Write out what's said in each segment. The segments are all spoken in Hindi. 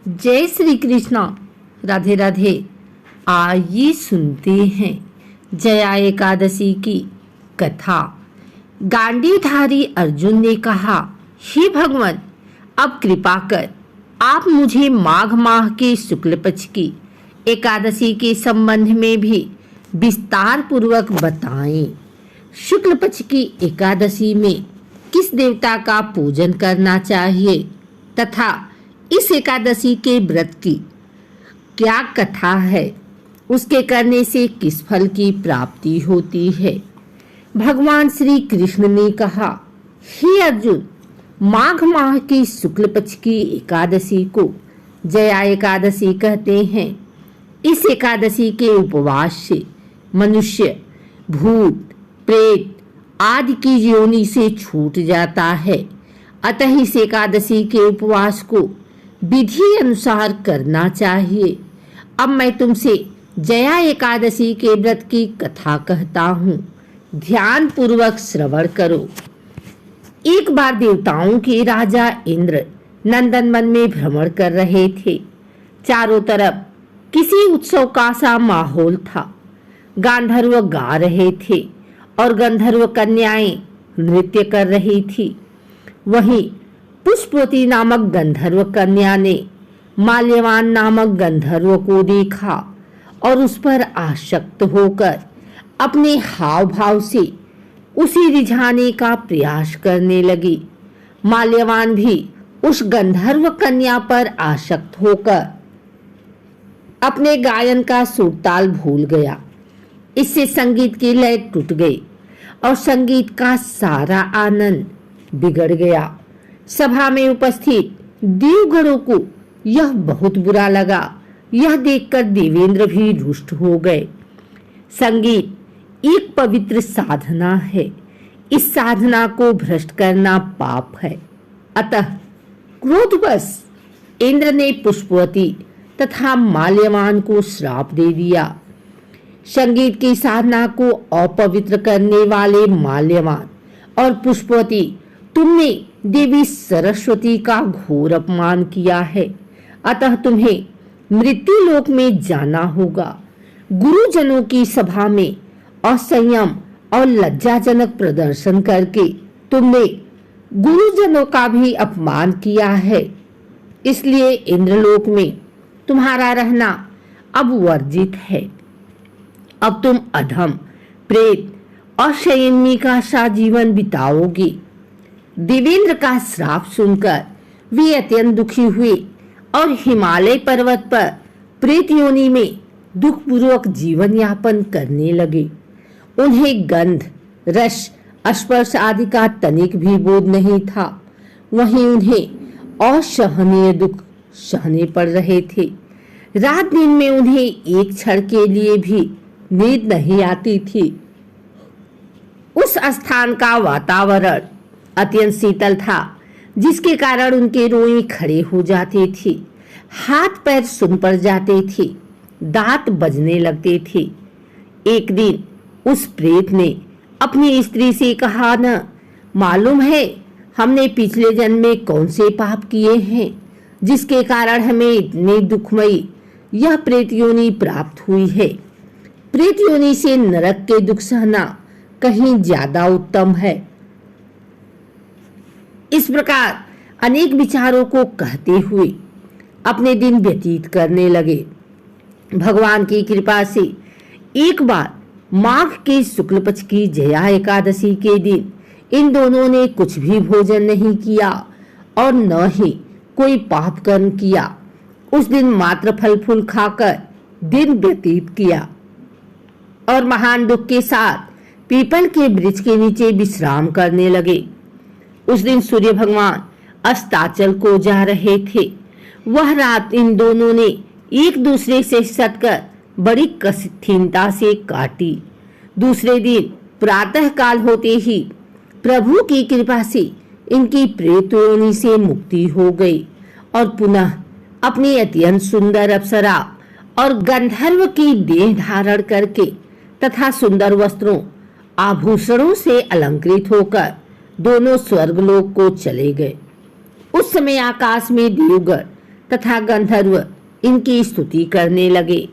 जय श्री कृष्णा। राधे राधे। आइए सुनते हैं जया एकादशी की कथा। गांडीवधारी अर्जुन ने कहा, हे भगवान, अब कृपा कर आप मुझे माघ माह के शुक्ल पक्ष की एकादशी के संबंध में भी विस्तार पूर्वक बताएं। शुक्ल पक्ष की एकादशी में किस देवता का पूजन करना चाहिए तथा इस एकादशी के व्रत की क्या कथा है, उसके करने से किस फल की प्राप्ति होती है। भगवान श्री कृष्ण ने कहा, हे अर्जुन, माघ माह की शुक्ल पक्ष की एकादशी को जया एकादशी कहते हैं। इस एकादशी के उपवास से मनुष्य भूत प्रेत आदि की योनि से छूट जाता है। अतः इस एकादशी के उपवास को विधि अनुसार करना चाहिए। अब मैं तुमसे जया एकादशी के व्रत की कथा कहता हूँ, ध्यान पूर्वक श्रवण करो। एक बार देवताओं के राजा इंद्र नंदनवन में भ्रमण कर रहे थे। चारों तरफ किसी उत्सव का सा माहौल था। गांधर्व गा रहे थे और गंधर्व कन्याएं नृत्य कर रही थी। वहीं पुष्पवती नामक गंधर्व कन्या ने माल्यवान नामक गंधर्व को देखा और उस पर आसक्त होकर अपने हाव भाव से उसे रिझाने का प्रयास करने लगी। माल्यवान भी उस गंधर्व कन्या पर आसक्त होकर अपने गायन का सुरताल भूल गया। इससे संगीत की लय टूट गई और संगीत का सारा आनंद बिगड़ गया। सभा में उपस्थित देवगणों को यह बहुत बुरा लगा। यह देखकर देवेंद्र भी रुष्ट हो गए। संगीत एक पवित्र साधना है। इस साधना को भ्रष्ट करना पाप है। अतः क्रोधवश इंद्र ने पुष्पवती तथा माल्यवान को श्राप दे दिया। संगीत की साधना को अपवित्र करने वाले माल्यवान और पुष्पवती, तुमने देवी सरस्वती का घोर अपमान किया है। अतः तुम्हें मृत्यु लोक में जाना होगा। गुरुजनों की सभा में असंयम और लज्जाजनक प्रदर्शन करके तुमने गुरुजनों का भी अपमान किया है। इसलिए इंद्रलोक में तुम्हारा रहना अब वर्जित है। अब तुम अधम, प्रेत और शयनी का सा जीवन बिताओगे। देवेंद्र का श्राप सुनकर वे अत्यंत दुखी हुए और हिमालय पर्वत पर प्रेत योनि में दुखपूर्वक जीवन यापन करने लगे। उन्हें गंध, रस, स्पर्श आदि का तनिक भी बोध नहीं था। वहीं उन्हें असहनीय दुख सहने पड़ रहे थे। रात दिन में उन्हें एक क्षण के लिए भी नींद नहीं आती थी। उस स्थान का वातावरण अत्यंत शीतल था, जिसके कारण उनके रोए खड़े हो जाते थे, हाथ पैर सुन पड़ जाते थे, दांत बजने लगते थे। एक दिन उस प्रेत ने अपनी स्त्री से कहा, न मालूम है हमने पिछले जन्म में कौन से पाप किए हैं, जिसके कारण हमें इतनी दुखमयी यह प्रेत योनि प्राप्त हुई है। प्रेत योनि से नरक के दुख सहना कहीं ज्यादा उत्तम है। इस प्रकार अनेक विचारों को कहते हुए अपने दिन व्यतीत करने लगे। भगवान की कृपा से एक बार माघ के शुक्ल पक्ष की जया एकादशी के दिन इन दोनों ने कुछ भी भोजन नहीं किया और न ही कोई पाप कर्म किया। उस दिन मात्र फल फूल खाकर दिन व्यतीत किया और महान दुख के साथ पीपल के वृक्ष के नीचे विश्राम करने लगे। उस दिन सूर्य भगवान अस्ताचल को जा रहे थे। वह रात इन दोनों ने एक दूसरे से सटकर बड़ी कठिनता से काटी। दूसरे दिन प्रातः काल होते ही प्रभु की कृपा से इनकी प्रेत योनि से मुक्ति हो गई और पुनः अपनी अत्यंत सुंदर अप्सरा और गंधर्व की देह धारण करके तथा सुंदर वस्त्रों आभूषणों से अलंकृत होकर दोनों स्वर्गलोक को चले गए। उस समय आकाश में देवगण तथा गंधर्व इनकी स्तुति करने लगे।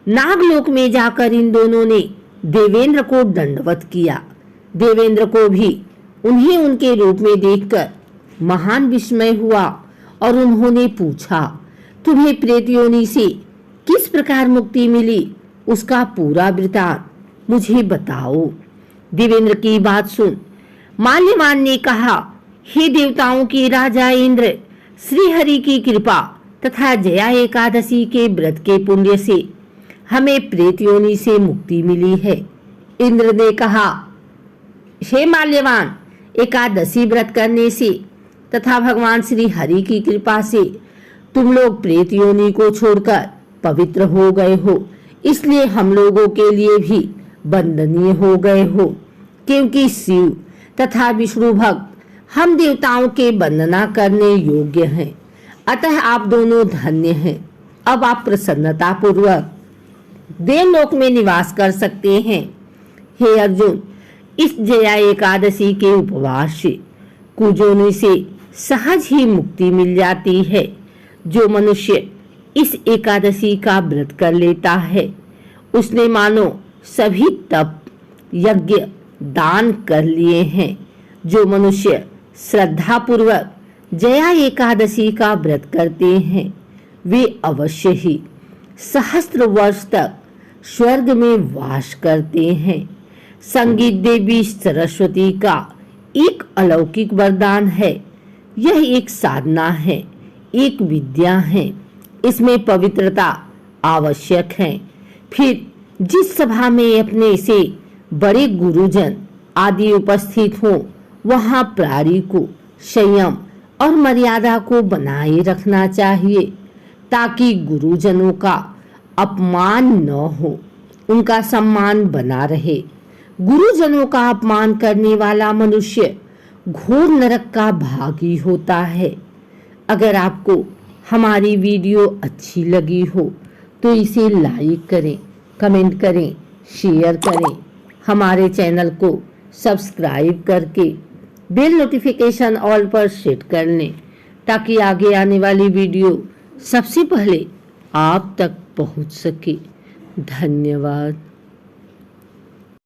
नागलोक में जाकर इन दोनों ने देवेंद्र को दंडवत किया। देवेंद्र को भी उन्हें उनके रूप में देखकर महान विस्मय हुआ और उन्होंने पूछा, तुम्हें प्रेत योनि से किस प्रकार मुक्ति मिली, उसका पूरा वृतांत मुझे बताओ। देवेंद्र की बात सुन माल्यवान ने कहा, हे देवताओं के राजा इंद्र, श्री हरि की कृपा तथा जया एकादशी के व्रत के पुण्य से हमें प्रेत योनि से मुक्ति मिली है। इंद्र ने कहा, हे माल्यवान, एकादशी व्रत करने से तथा भगवान श्री हरि की कृपा से तुम लोग प्रेत योनि को छोड़कर पवित्र हो गए हो, इसलिए हम लोगों के लिए भी वंदनीय हो गए हो, क्योंकि शिव तथा विष्णु भक्त हम देवताओं के वंदना करने योग्य हैं। अतः आप दोनों धन्य हैं। अब आप प्रसन्नता पूर्वक देवलोक में निवास कर सकते हैं। हे अर्जुन, इस जया एकादशी के उपवास से कुजोनि से सहज ही मुक्ति मिल जाती है। जो मनुष्य इस एकादशी का व्रत कर लेता है, उसने मानो सभी तप यज्ञ दान कर लिए हैं। जो मनुष्य श्रद्धा पूर्वक जया एकादशी का व्रत करते हैं, वे अवश्य ही सहस्त्र वर्ष तक स्वर्ग में वास करते हैं। संगीत देवी सरस्वती का एक अलौकिक वरदान है। यह एक साधना है, एक विद्या है। इसमें पवित्रता आवश्यक है। फिर जिस सभा में अपने से बड़े गुरुजन आदि उपस्थित हो, वहां प्राणी को संयम और मर्यादा को बनाए रखना चाहिए, ताकि गुरुजनों का अपमान न हो, उनका सम्मान बना रहे। गुरुजनों का अपमान करने वाला मनुष्य घोर नरक का भागी होता है। अगर आपको हमारी वीडियो अच्छी लगी हो तो इसे लाइक करें, कमेंट करें, शेयर करें। हमारे चैनल को सब्सक्राइब करके बेल नोटिफिकेशन ऑल पर सेट कर लें, ताकि आगे आने वाली वीडियो सबसे पहले आप तक पहुंच सके। धन्यवाद।